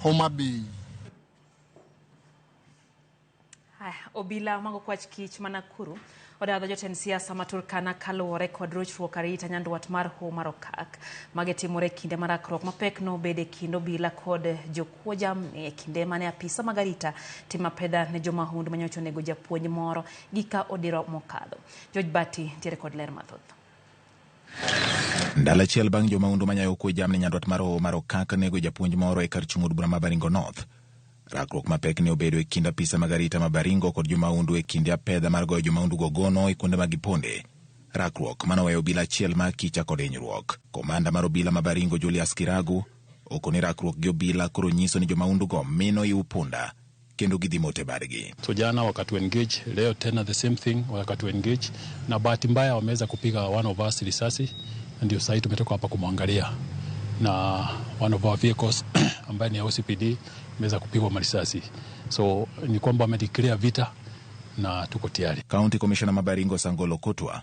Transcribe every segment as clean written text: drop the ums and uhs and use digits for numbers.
Homa Bay. Obila mago kwach kich manakuru odadho jotend siasa maturkana kaluwore kod rochruok arita nyandwat mar Homa Okak magetimore kinde marakruok mapek no bede kind Obila kod Jokuo jamni e kinde mane apisa magarita tima pedha ne jomahundu manyocho nego japuonj moro gika odiro mokadho. George Bati tiere kod ler mathoth. Ndala chiel bang' jomahundu manyayo kwe jamni nyandwat mar Homa Okak nego japuonj moro e kar chung od bura ma Baringo North. Rakruok mapek ne obedo e kind apisa magarita ma Baringo kod jomahundu e kinde apedha mar goyo jomahundu gogono e kuonde magiponde. Rakruok manoweyo Obila achiel ma kicha kod hinyruok. Komanda mar Obila ma Baringo Julius Kiragu okoni rakruok gi Obila koro nyiso ni jomahundu go mino i upunda kendo gidhi mote badgi. So jana wakati engage, leo tena the same thing wakati engage, na bahati mbaya wameweza kupiga one of us risasi, ndio sasa tumetoka hapa kumwangalia. Na one of our vehicles ambaye ni OCPD imeweza kupigwa marisasi. So ni kwamba wamedeclare vita na tuko tayari. County Commissioner Mabaringo Sangolo Kodwa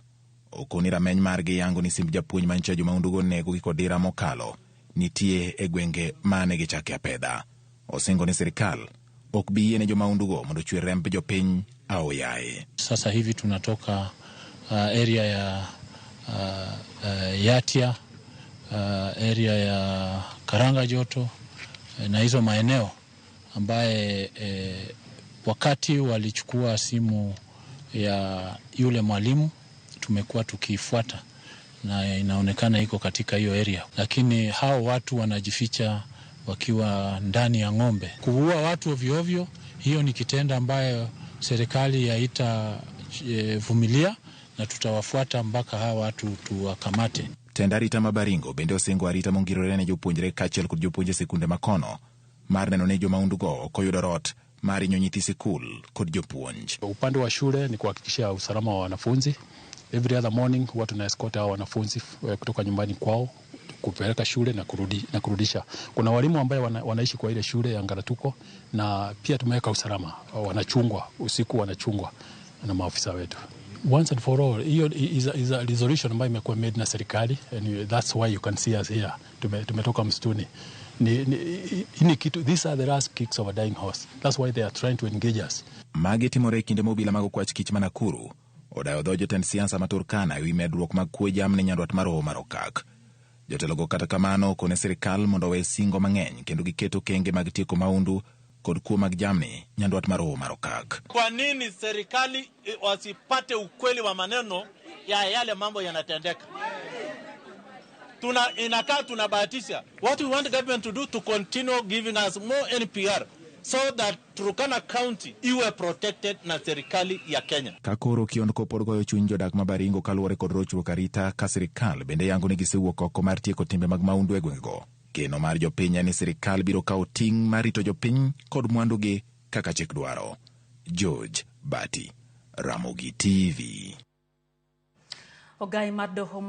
okoni rameny margi yango ni simb japuonj mancha jomahundu go nego gikodira mokalo nitie e gwenge mane gichake apedha. Osingo ni serikal ok bi yiene jomahundu go mondo chwer remb jopiny aoyaye. Sasa hivi tunatoka area ya Yatia, area ya Karanga Joto na hizo maeneo ambaye wakati walichukua simu ya yule mwalimu tumekuwa tukifuata na inaonekana iko katika hiyo area, lakini hao watu wanajificha wakiwa ndani ya ng'ombe. Kuua watu ovyo ovyo, hiyo ni kitendo ambayo serikali yaita vumilia, na tutawafuata mpaka hawa watu tuwakamate. Tenda arita ma Baringo bende osingo arita mongirore ne jopuonjre kachiel kod jopuonje sikunde makono mar neno ne jomahundu go okoyudo rot mar nyithi sikul kod jopuonj. Upande wa shule ni kuhakikisha usalama wa wanafunzi. Every other morning huwa tuna escort hao wanafunzi kutoka nyumbani kwao kupeleka shule na kurudisha. Kuna walimu ambao wanaishi kwa ile shule ya Ngaratuko, na pia tumeweka usalama, wanachungwa usiku, wanachungwa na maafisa wetu. Once and for all, hiyo is a resolution ambayo imekuwa made na serikali, and that's why you can see us here. Tumetoka msituni. These are the last kicks of a dying horse. That's why they are trying to engage us. Magi timore kinde Obila mago kwach kich manakuru odayo dho jotend siasa maturkana ewi medruok mag kwe jamni nyandwat mar Homa Okak. Jotelogo kata kamano kone serikal mondo we singo mang'eny kendo giketo kenge mag tieko mahundu kod kuo mag jamni nyandwat mar Homa Okak. Kwa nini serikali wasipate ukweli wa maneno ya yale mambo yanatendeka? Inakaa tunabahatisha. What we want government to do to continue giving us more NPR so that Turkana County iwe protected na serikali ya Kenya. Kakoro kionko pod goyo chuny jodak ma Baringo kaluwore kod rochruok arita ka serikal bende yango ni gisewuok oko mar tieko timbe mag mahundu e gwengego. Geno mar jopiny ni serikal biro kawo ting' mar rito jopiny kod mwandugi kaka chik dwaro. George Bati, Ramogi TV. Ogai mar doho